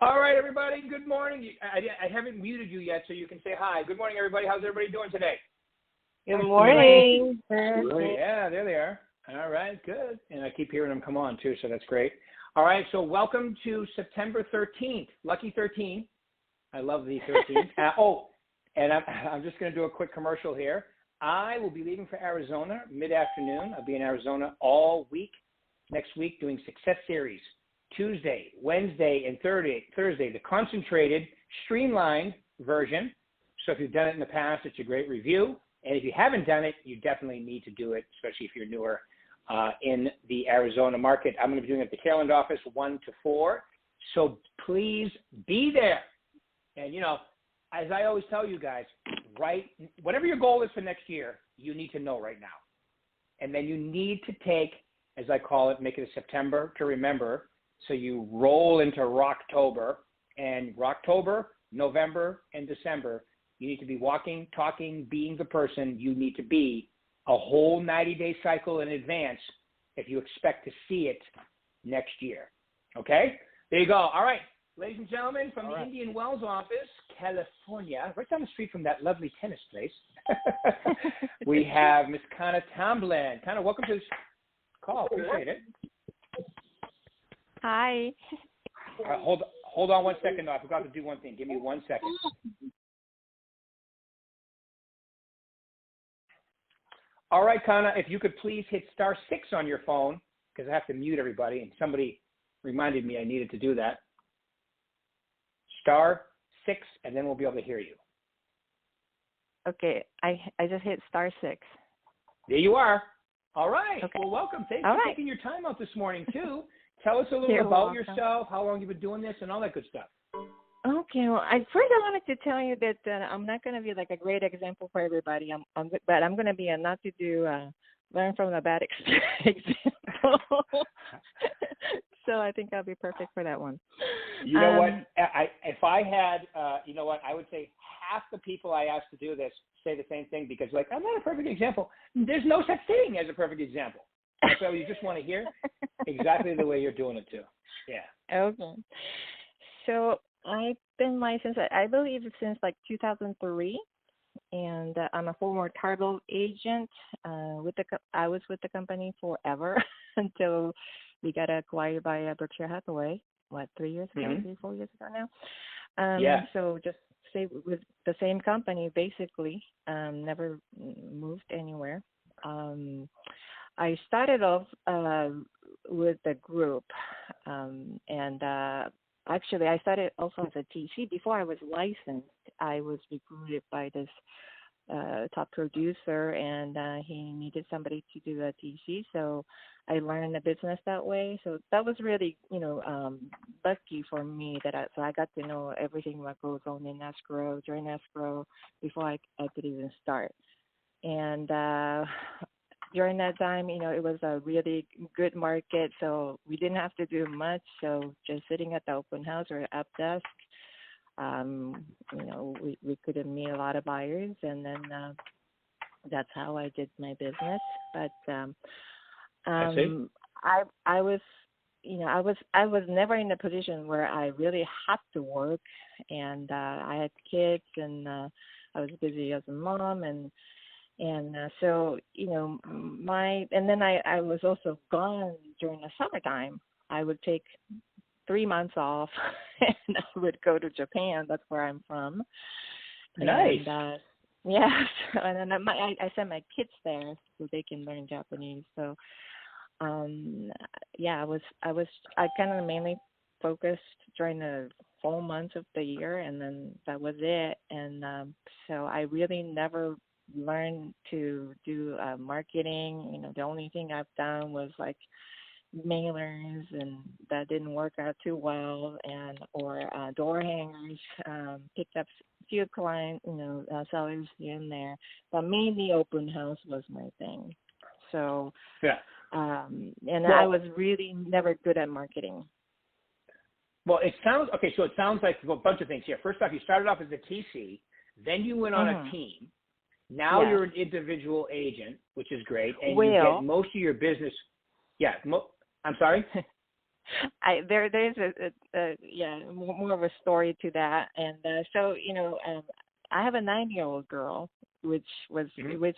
All right, everybody. Good morning. I haven't muted you yet, so you can say hi. Good morning, everybody. How's everybody doing today? Good morning. Yeah, there they are. All right, good. And I keep hearing them come on, too, so that's great. All right, so welcome to September 13th. Lucky 13. I love the 13th. And I'm just going to do a quick commercial here. I will be leaving for Arizona mid-afternoon. I'll be in Arizona all week. Next week doing Success Series. Tuesday, Wednesday, and Thursday, the concentrated, streamlined version. So if you've done it in the past, it's a great review. And if you haven't done it, you definitely need to do it, especially if you're newer in the Arizona market. I'm going to be doing it at the Tailend office 1 to 4. So please be there. And, you know, as I always tell you guys, whatever your goal is for next year, you need to know right now. And then you need to take, as I call it, make it a September to remember. So you roll into Rocktober, and Rocktober, November, and December, you need to be walking, talking, being the person you need to be a whole 90-day cycle in advance if you expect to see it next year. Okay? There you go. All right. Ladies and gentlemen, from the Indian Wells office, California, right down the street from that lovely tennis place, we have Miss Kana Tamblyn. Kana, welcome to this call. Appreciate it. Hi. Hold on 1 second, though. I forgot to do one thing. Give me 1 second. All right, Kana, if you could please hit *6 on your phone, because I have to mute everybody, and somebody reminded me I needed to do that. *6, and then we'll be able to hear you. Okay, I just hit *6. There you are. All right. Okay. Well, welcome. Thanks for taking your time out this morning, too. Tell us a little about yourself, how long you've been doing this, and all that good stuff. Okay. Well, I wanted to tell you that I'm not going to be like a great example for everybody. But I'm going to be a not to do, learn from a bad example. So I think I'll be perfect for that one. You know what? If I had, I would say half the people I ask to do this say the same thing because, like, I'm not a perfect example. There's no such thing as a perfect example. So you just want to hear exactly the way you're doing it, too. Yeah. Okay. So I've been licensed, I believe, since like 2003. And I'm a former title agent. I was with the company forever until we got acquired by Berkshire Hathaway. 3 years ago? Mm-hmm. 3, 4 years ago now. So just stay with the same company basically. Never moved anywhere. I started off with the group, and actually I started also as a TC. Before I was licensed, I was recruited by this top producer, and he needed somebody to do a TC, so I learned the business that way. So that was really, lucky for me that I got to know everything that goes on in escrow, during escrow, before I could even start. And during that time, it was a really good market, so we didn't have to do much. So just sitting at the open house or up desk, we could meet a lot of buyers, and then that's how I did my business. But I was never in a position where I really had to work, and I had kids, and I was busy as a mom, and so, and then I was also gone during the summertime. I would take 3 months off and I would go to Japan. That's where I'm from. Nice. And, yes. And then I send my kids there so they can learn Japanese. So, I kind of mainly focused during the fall months of the year, and then that was it. And so I really never learned to do marketing. The only thing I've done was like mailers, and that didn't work out too well, or door hangers. Picked up a few client, sellers here and there, but mainly open house was my thing. So I was really never good at marketing. Well, it sounds like a bunch of things here. First off, you started off as a TC, then you went on a team. Now you're an individual agent, which is great, and you get most of your business. Yeah, I'm sorry? there's more of a story to that, and so I have a 9-year-old girl, which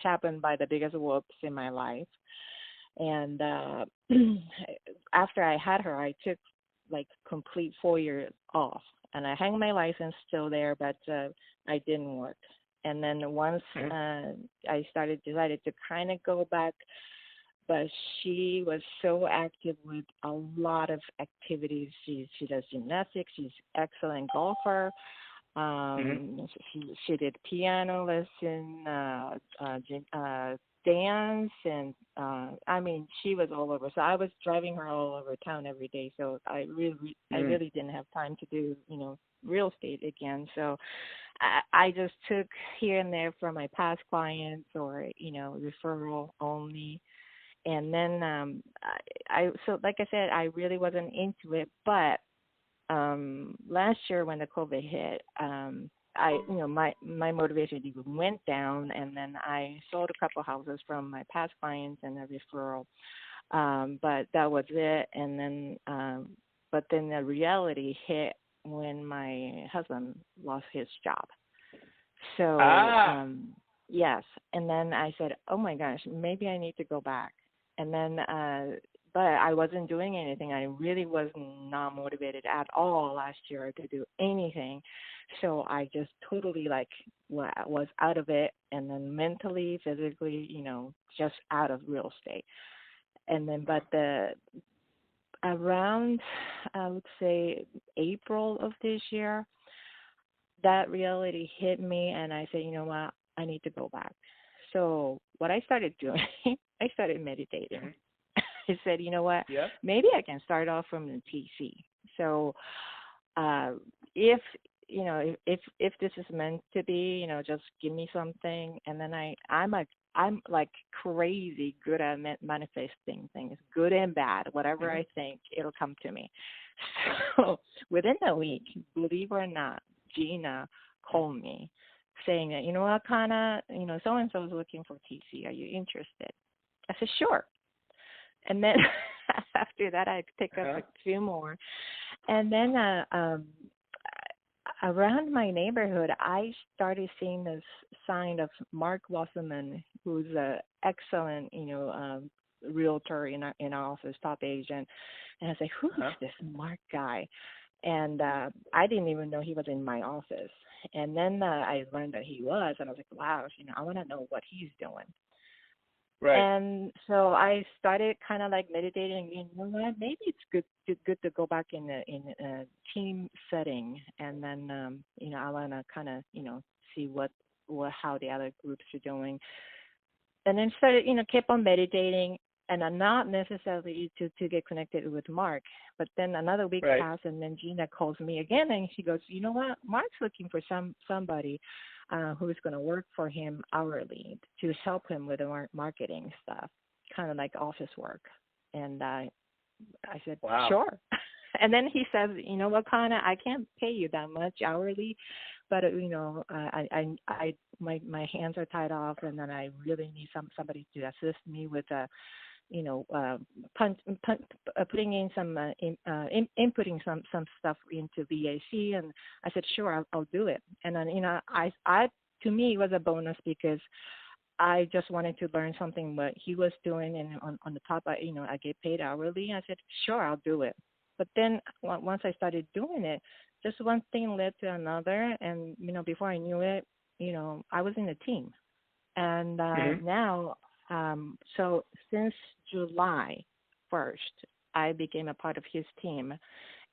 happened by the biggest whoops in my life, and after I had her, I took like complete 4 years off, and I hung my license still there, but I didn't work. And then once I decided to kind of go back, but she was so active with a lot of activities. She does gymnastics. She's excellent golfer. She did piano lesson, dance, and I mean, she was all over. So I was driving her all over town every day. So I really didn't have time to do real estate again. So I just took here and there from my past clients or referral only. And then so like I said, I really wasn't into it, but last year when the COVID hit, my motivation even went down, and then I sold a couple houses from my past clients and a referral, but that was it. And then, but then the reality hit when my husband lost his job. So yes, and then I said, oh my gosh, maybe I need to go back. And then, but I wasn't doing anything. I really was not motivated at all last year to do anything. So I just totally was out of it, and then mentally, physically, just out of real estate. And then, but around, I would say April of this year, that reality hit me, and I said, you know what, I need to go back. So what I started doing, I started meditating. I said, you know what, maybe I can start off from the TC. So if this is meant to be, just give me something. And then I'm like crazy good at manifesting things, good and bad. Whatever I think, it'll come to me. So within a week, believe it or not, Gina called me saying that, you know what, Kana, so-and-so is looking for TC. Are you interested? I said, sure. And then after that, I picked up a few more. And then around my neighborhood, I started seeing this sign of Mark Wasserman, who's an excellent, realtor in our office, top agent. And I was like, who is this Mark guy? And I didn't even know he was in my office. And then I learned that he was, and I was like, wow, I want to know what he's doing. Right. And so I started kind of like meditating. You know what? Maybe it's good to go back in a team setting, and then I want to kind of see how the other groups are doing, and then started kept on meditating, and I'm not necessarily to get connected with Mark, but then another week passed, and then Gina calls me again, and she goes, you know what? Mark's looking for somebody who's going to work for him hourly to help him with the marketing stuff, kind of like office work. And I said, sure. And then he says, you know what, Kana, I can't pay you that much hourly, but my hands are tied off, and then I really need somebody to assist me with putting in some inputting some stuff into VAC. And I said, sure, I'll do it. And then I to me it was a bonus because I just wanted to learn something what he was doing, and on the top I get paid hourly. I said, sure, I'll do it. But then once I started doing it, just one thing led to another, and before I knew it, I was in a team. And now, so since July 1st, I became a part of his team.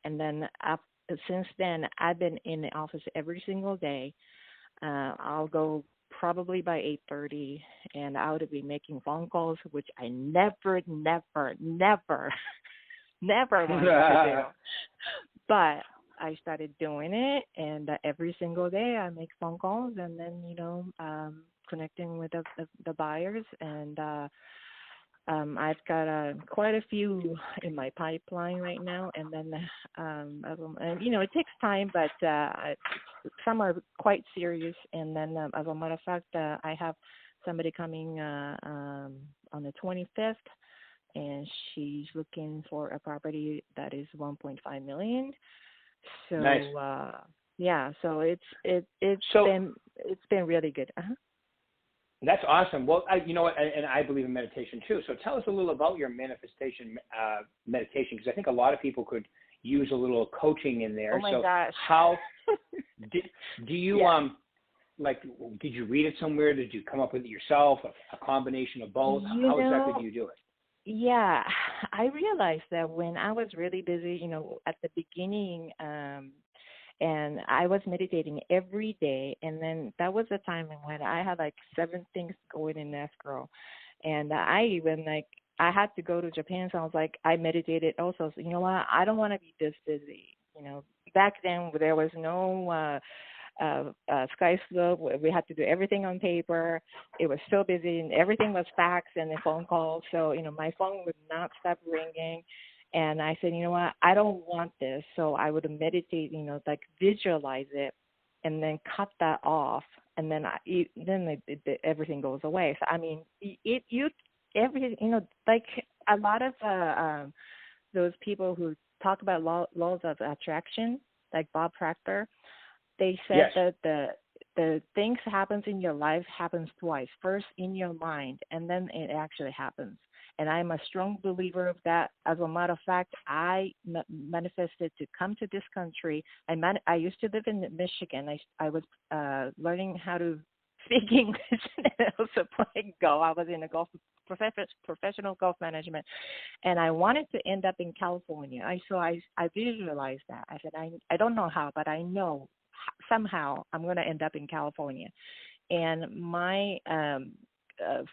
And then since then, I've been in the office every single day. I'll go probably by 8:30, and I would be making phone calls, which I never wanted to do. But I started doing it, and every single day I make phone calls, and then connecting with the buyers, and I've got quite a few in my pipeline right now, and then it takes time, but some are quite serious. And then as a matter of fact, I have somebody coming on the 25th, and she's looking for a property that is 1.5 million. So Nice. yeah, so it's So been really good. that's awesome. Well, you know what, and I believe in meditation too. So tell us a little about your manifestation meditation, because I think a lot of people could use a little coaching in there. Oh my so gosh. how do you Yeah. like, did you read it somewhere? Did you come up with it yourself? A combination of both? How exactly do you do it? Yeah, I realized that when I was really busy, at the beginning, and I was meditating every day, and then that was the time when I had like 7 things going in escrow, and I even I had to go to Japan, so I was like, I meditated also. So you know what? I don't want to be this busy. Back then there was no Sky Slope. We had to do everything on paper. It was so busy, and everything was fax and a phone call. So, my phone would not stop ringing. And I said, you know what, I don't want this. So I would meditate, visualize it, and then cut that off, and then everything goes away. So I mean, everything, like a lot of those people who talk about laws of attraction, like Bob Proctor. They said Yes. that the things happens in your life happens twice. First in your mind, and then it actually happens. And I'm a strong believer of that. As a matter of fact, I manifested to come to this country. I used to live in Michigan. I was learning how to speak English and also playing golf. I was in a professional golf management, and I wanted to end up in California. I visualized that. I said, I don't know how, but I know somehow I'm going to end up in California. And my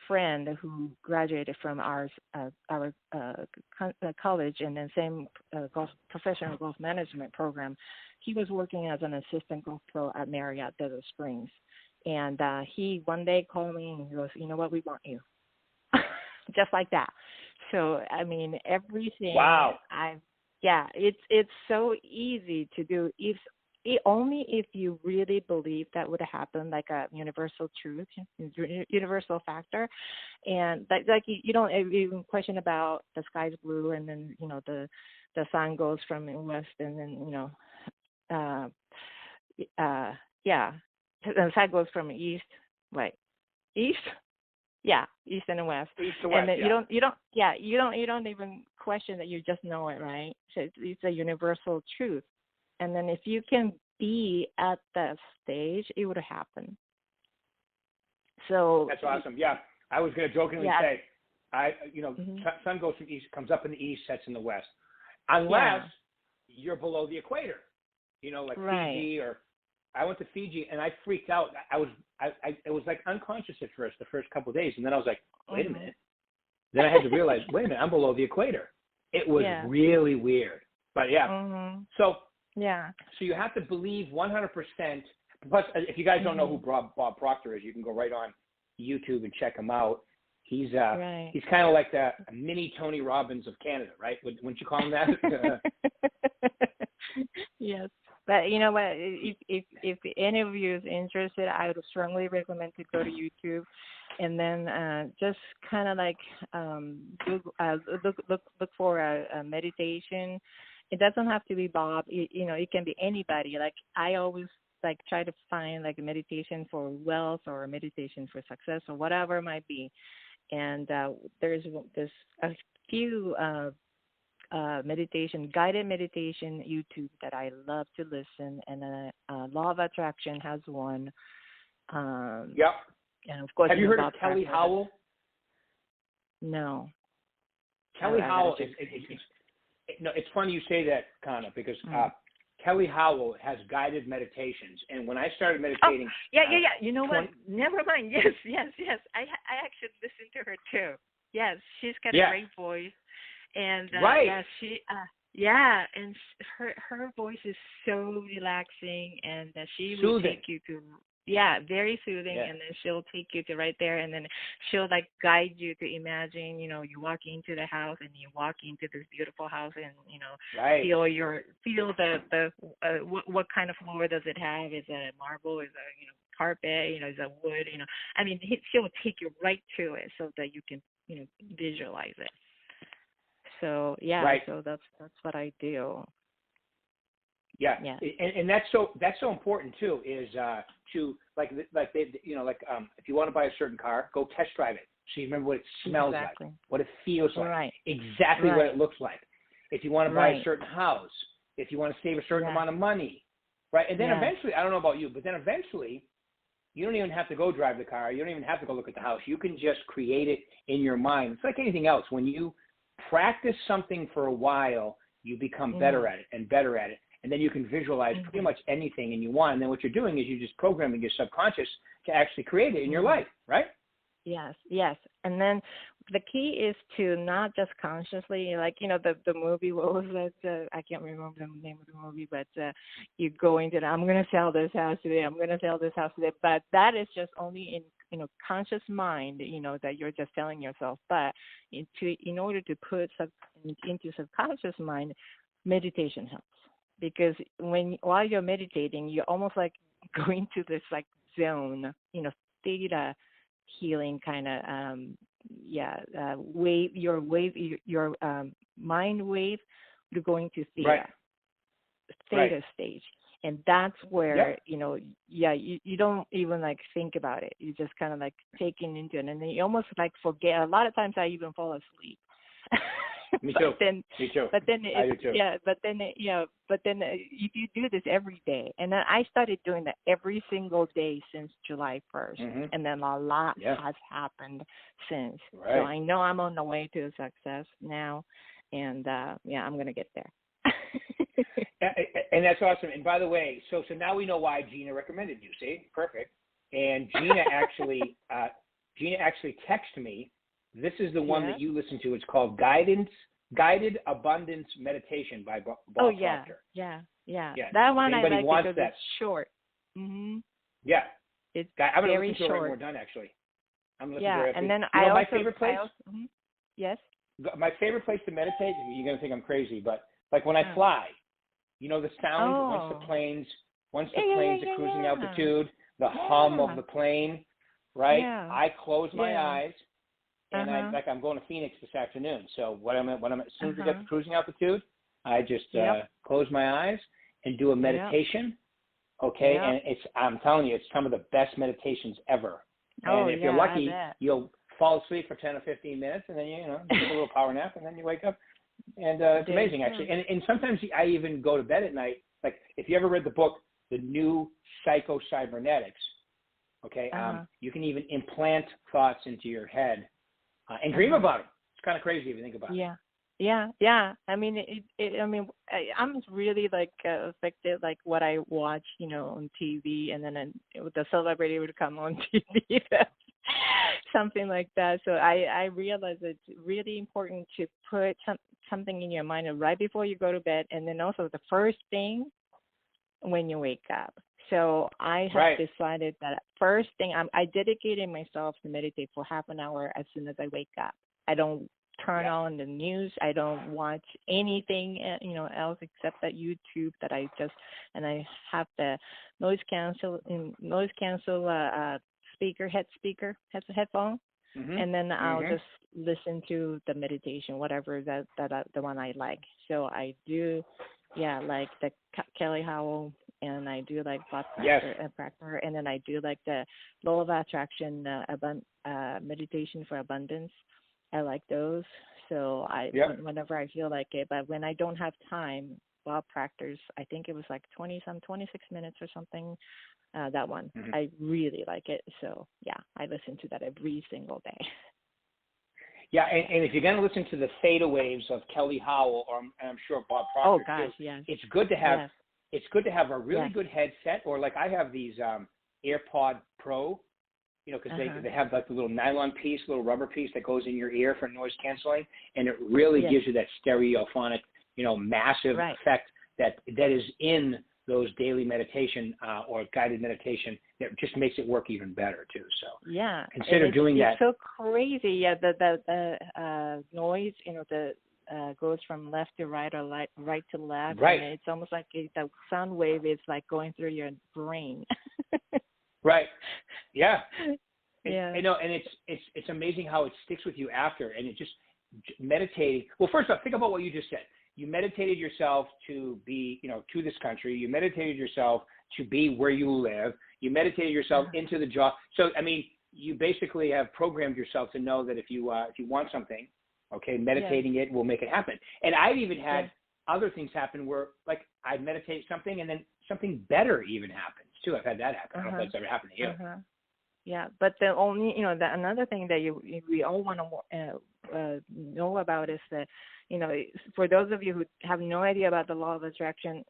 friend who graduated from our college and then same professional golf management program, he was working as an assistant golf pro at Marriott Desert Springs. And he one day called me and he goes, you know what, we want you. Just like that. So, I mean, everything. Wow. It's so easy to do. Only if you really believe that would happen, like a universal truth, universal factor, and like you don't even question about the sky's blue, and then the sun goes from the west, and then the sun goes from east, right? East, yeah, east and west, east to west, and then yeah. you don't even question that, you just know it, right? So it's a universal truth. And then if you can be at that stage, it would happen. So that's awesome. Yeah, I was going to jokingly say, sun goes from east, comes up in the east, sets in the west, unless you're below the equator. Like right. Fiji, or I went to Fiji and I freaked out. It was like unconscious at first, the first couple of days, and then I was like, wait a minute. Then I had to realize, wait a minute, I'm below the equator. It was really weird, but So. Yeah. So you have to believe 100%. Plus, if you guys don't know who Bob Proctor is, you can go right on YouTube and check him out. He's he's kind of like the mini Tony Robbins of Canada, right? Wouldn't you call him that? Yes. But you know what? If any of you is interested, I would strongly recommend to go to YouTube, and then just kind of like look for a meditation. It doesn't have to be Bob. It can be anybody. Like I always try to find like a meditation for wealth or a meditation for success or whatever it might be. And there's a few guided meditation YouTube that I love to listen. And Law of Attraction has one. Yep. And of course, have you heard Bob of Kelly Proctor. Howell? No. Kelly Howell is. No, it's funny you say that, Kana, because Kelly Howell has guided meditations, and when I started meditating, yeah. You know what? Never mind. Yes. I actually listened to her too. Yes, she's got a great voice, and and her voice is so relaxing, and she will take you to. Yeah, very soothing, and then she'll take you to right there, and then she'll guide you to imagine, you walk into the house and you walk into this beautiful house, and feel the what kind of floor does it have? Is it marble? Is it carpet? Is it wood? I mean, she'll take you right to it so that you can visualize it. So yeah, Right. so that's what I do. Yeah. Yeah. And that's so important too, is to if you want to buy a certain car, go test drive it. So you remember what it smells Exactly. like, what it feels like, Right. exactly what it looks like. If you want to buy a Right. certain house, if you want to save a certain amount of money, right? And then eventually, I don't know about you, but then eventually, you don't even have to go drive the car. You don't even have to go look at the house. You can just create it in your mind. It's like anything else. When you practice something for a while, you become better at it and better at it. And then you can visualize pretty much anything you want. And then what you're doing is you're just programming your subconscious to actually create it in your life, right? Yes, yes. And then the key is to not just consciously, like, the movie, what was that? I can't remember the name of the movie, but you go into it, I'm going to sell this house today, I'm going to sell this house today. But that is just only in, conscious mind, that you're just telling yourself. But in order to put into subconscious mind, meditation helps. Because while you're meditating, you're almost like going to this like zone, theta healing kind of wave, your mind wave, you're going to theta stage, and that's where you don't even like think about it. You just kind of like taking into it, and then you almost like forget. A lot of times I even fall asleep. Me too. Me too. But then I do too. Yeah, but then if you do this every day, and then I started doing that every single day since July 1st, and then a lot has happened since. Right. So I know I'm on the way to success now, and I'm gonna get there. And that's awesome. And by the way, so now we know why Gina recommended you. See, perfect. And Gina actually texted me. This is the one that you listen to. It's called Guided Abundance Meditation by Bob Proctor. Yeah. That one I like because it's short. Yeah. It's I'm going to very listen to it short. when we're done, actually. I'm going to listen to it. And then my favorite place? Yes? My favorite place to meditate, you're going to think I'm crazy, but like when I fly, the sound once the planes are cruising altitude, the hum of the plane, right? Yeah. I close my eyes. And I'm going to Phoenix this afternoon. So as soon as we get to cruising altitude, I just close my eyes and do a meditation. Okay, and I'm telling you, it's some of the best meditations ever. And if you're lucky, you'll fall asleep for 10 or 15 minutes, and then take a little power nap, and then you wake up. And it's amazing, actually. And sometimes I even go to bed at night. Like if you ever read the book, The New Psycho-Cybernetics, okay, you can even implant thoughts into your head. And dream about it. It's kind of crazy if you think about it. Yeah. I mean, I'm really like affected, like what I watch, on TV, and then the celebrity would come on TV, something like that. So I realize it's really important to put something in your mind right before you go to bed, and then also the first thing when you wake up. So I have decided that first thing, I dedicated myself to meditate for half an hour as soon as I wake up. I don't turn on the news. I don't watch anything, else except that YouTube that I have the noise cancel headphone, and then I'll just listen to the meditation, whatever that the one I like. So I do, like the Kelly Howell. And I do like Bob Proctor, and then I do like the Law of Attraction meditation for abundance. I like those. So whenever I feel like it, but when I don't have time, Bob Proctor's, I think it was like 26 minutes or something. That one, I really like it. So I listen to that every single day. Yeah, and if you're going to listen to the theta waves of Kelly Howell, and I'm sure Bob Proctor too, it's good to have. It's good to have a really good headset, or like I have these AirPod Pro, because they have like the little nylon piece, little rubber piece that goes in your ear for noise canceling, and it really gives you that stereophonic, massive effect that is in those daily meditation or guided meditation that just makes it work even better too. So consider doing that. It's so crazy. Yeah, the noise, goes from left to right or right to left. Right. And it's almost like the sound wave is like going through your brain. Right. Yeah. Yeah. And it's amazing how it sticks with you after, and it just meditating. Well, first off, think about what you just said. You meditated yourself to be, to this country. You meditated yourself to be where you live. You meditated yourself into the job. So, I mean, you basically have programmed yourself to know that if you want something, okay, meditating it will make it happen. And I've even had other things happen where, like, I meditate something and then something better even happens too. I've had that happen. I don't know if that's ever happened to you. Yeah, but the only, another thing that we all want to know about is that, for those of you who have no idea about the law of attraction,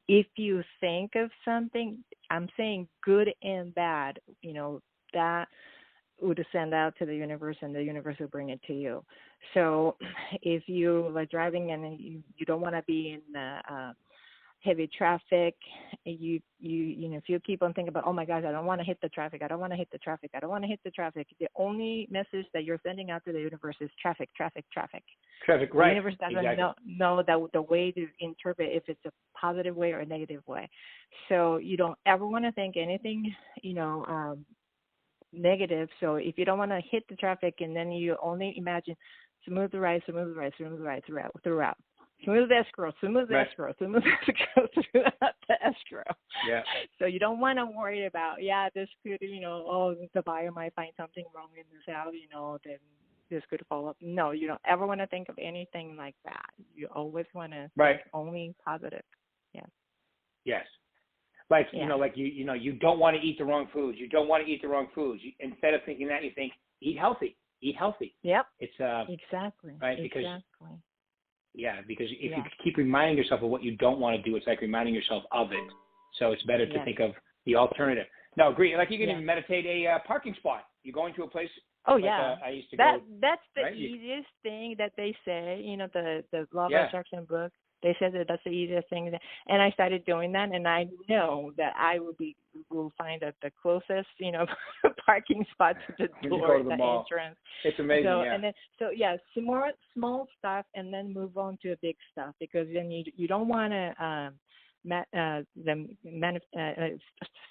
if you think of something, I'm saying good and bad, that would send out to the universe, and the universe will bring it to you. So if you are driving and you don't want to be in heavy traffic, if you keep on thinking about, oh my gosh, I don't want to hit the traffic, I don't want to hit the traffic, I don't want to hit the traffic, the only message that you're sending out to the universe is traffic, traffic, traffic. Traffic, right. The universe doesn't know that the way to interpret if it's a positive way or a negative way. So you don't ever want to think anything, negative. So if you don't want to hit the traffic, and then you only imagine smooth ride throughout. Smooth escrow throughout the escrow. Yeah. So you don't want to worry about, this could, the buyer might find something wrong in this house, then this could fall up. No, you don't ever want to think of anything like that. You always want to think only positive. Yeah. Yes. Like, you don't want to eat the wrong foods. You don't want to eat the wrong foods. Instead of thinking that, you think, eat healthy. Eat healthy. Yep. It's exactly. Right. Because because if you keep reminding yourself of what you don't want to do, it's like reminding yourself of it. So it's better to think of the alternative. No, agree. Like you can even meditate a parking spot. You go into a place. Oh like, I used to go. That's the easiest thing that they say. The Law of Attraction book. They said that's the easiest thing, and I started doing that, and I know that I will find the closest, parking spot to the door, the entrance. It's amazing. Some more small stuff, and then move on to a big stuff, because then you don't want to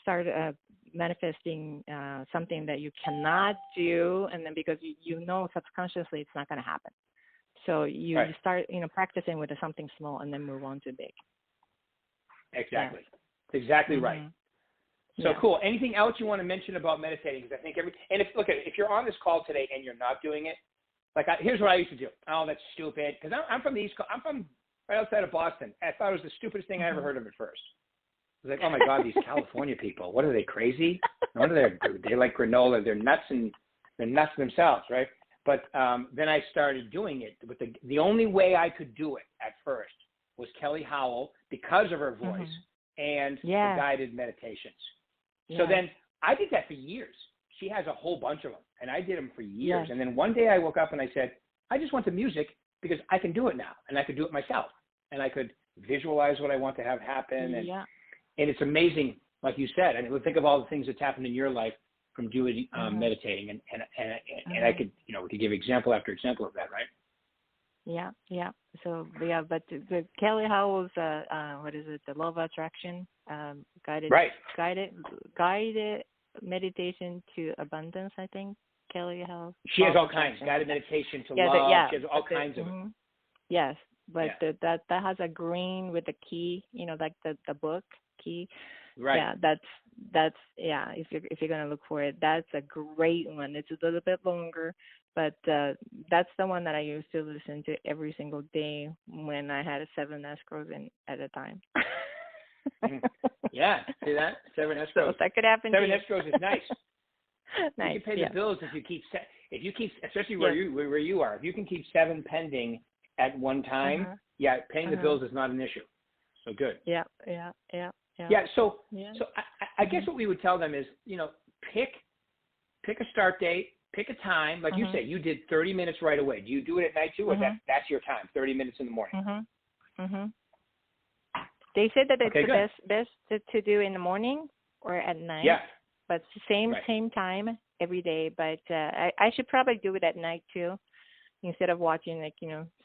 start manifesting something that you cannot do, and then because subconsciously it's not going to happen. So you start, practicing with something small and then move on to big. Exactly. That's exactly right. So cool. Anything else you want to mention about meditating? Because I think if you're on this call today and you're not doing it, here's what I used to do. Oh, that's stupid. Because I'm from the East Coast. I'm from right outside of Boston. I thought it was the stupidest thing I ever heard of at first. I was like, oh my God, these California people, what are they, crazy? No wonder they like granola. They're nuts themselves, right? But then I started doing it. But the only way I could do it at first was Kelly Howell, because of her voice and the guided meditations. So then I did that for years. She has a whole bunch of them, and I did them for years. And then one day I woke up and I said, I just want the music because I can do it now, and I could do it myself, and I could visualize what I want to have happen. And it's amazing, like you said. I mean, think of all the things that's happened in your life from doing meditating, and I could, we could give example after example of that, right? Yeah. So but the Kelly Howell's what is it? The Law of Attraction, guided meditation to abundance. I think Kelly Howell. She has all kinds. Guided meditation to love. She has all kinds of it. Yes, but that has a green with a key. Like the book key. Right. Yeah, that's if you're gonna look for it, that's a great one. It's a little bit longer, but that's the one that I used to listen to every single day when I had 7 escrows in at a time. Yeah, see that? 7 escrows. So that could happen. 7 escrows is nice. Nice. You can pay the bills if you keep especially where you are. If you can keep 7 pending at one time, paying the bills is not an issue. So good. Yeah. So I guess what we would tell them is, pick a start date, pick a time. Like you say, you did 30 minutes right away. Do you do it at night too, or that's your time, 30 minutes in the morning? They said that it's best to do in the morning or at night. Yeah. But same time every day. But I should probably do it at night too. Instead of watching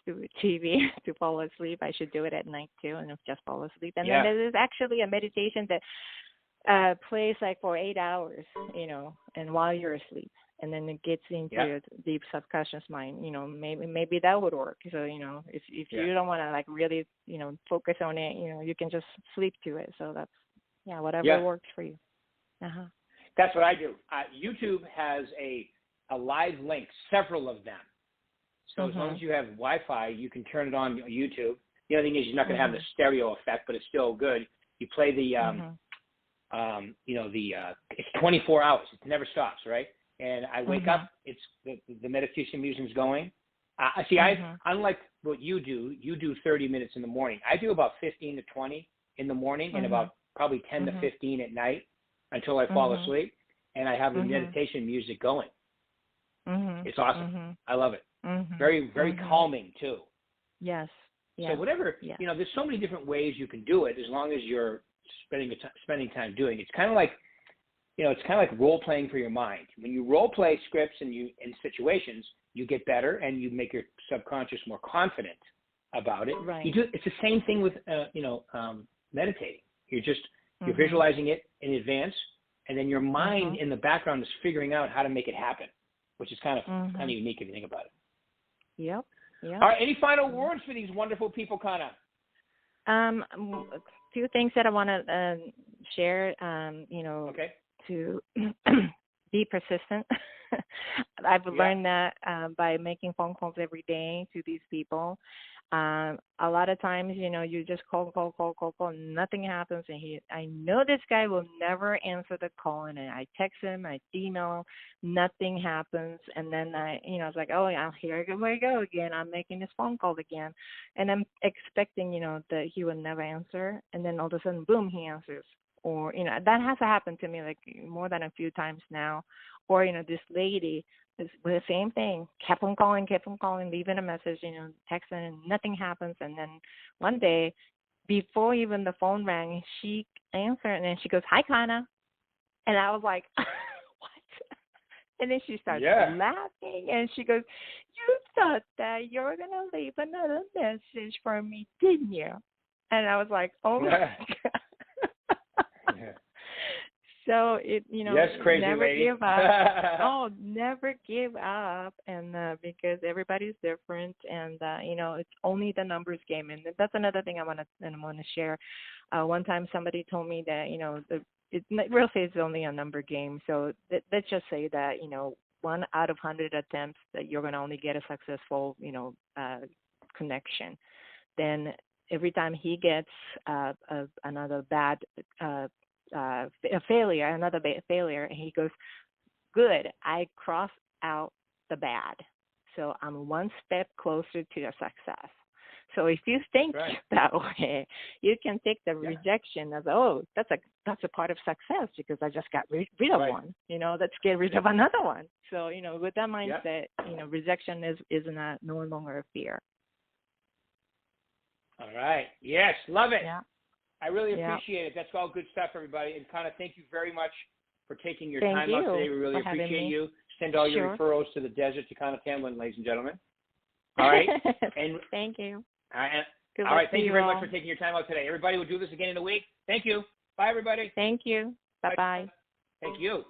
stupid TV to fall asleep, I should do it at night too, and just fall asleep. And then there's actually a meditation that plays for 8 hours, and while you're asleep. and then it gets into Yeah. your deep subconscious mind. Maybe that would work. So if you don't want to like really focus on it, you can just sleep to it. So that's whatever works for you. That's what I do. YouTube has a live link, several of them. So as long as you have Wi-Fi, you can turn it on YouTube. The other thing is you're not going to have the stereo effect, but it's still good. You play the, it's 24 hours. It never stops, right? And I wake up, it's the meditation music's going. Unlike what you do 30 minutes in the morning. I do about 15 to 20 in the morning and about probably 10 to 15 at night until I fall asleep. And I have the meditation music going. It's awesome. I love it. Very, very calming too. Yes. So whatever, there's so many different ways you can do it as long as you're spending time doing it. It's kind of like, it's kind of like role playing for your mind. When you role play scripts and in situations, you get better and you make your subconscious more confident about it. Right. It's the same thing with, meditating. You're visualizing it in advance, and then your mind in the background is figuring out how to make it happen, which is kind of unique if you think about it. Yep. All right. Any final words for these wonderful people, Kana? Few things that I want to share. To be persistent. I've learned that by making phone calls every day to these people. A lot of times, you just call, and nothing happens. And I know this guy will never answer the call. And I text him, I email him, nothing happens. And then I was like, oh, here I go again. I'm making this phone call again. And I'm expecting, that he would never answer. And then all of a sudden, boom, he answers. Or, that has happened to me like more than a few times now. Or, this lady with the same thing, kept on calling, leaving a message, texting, and nothing happens. And then one day, before even the phone rang, she answered, and then she goes, hi, Kana. And I was like, what? And then she started laughing, and she goes, you thought that you were going to leave another message for me, didn't you? And I was like, oh, my God. So crazy never lady. give up. Never give up, and because everybody's different, and it's only the numbers game, and that's another thing I want to share. One time somebody told me that real estate is only a number game. So let's just say that 1 out of 100 attempts that you're going to only get a successful connection. Then every time he gets another bad a failure, another failure, and he goes, good, I crossed out the bad. So I'm one step closer to your success. So if you think that way, you can take the rejection as, oh, that's a part of success because I just got rid of one. Let's get rid of another one. So, with that mindset, rejection is no longer a fear. All right. Yes, love it. Yeah. I really appreciate it. That's all good stuff, everybody. And Kana, thank you very much for taking your time out today. We really appreciate you. Send all your referrals to the desert to Kana Tamblyn, ladies and gentlemen. All right. And thank you. All right. Thank you very much for taking your time out today. Everybody will do this again in a week. Thank you. Bye, everybody. Thank you. Bye-bye. Thank you.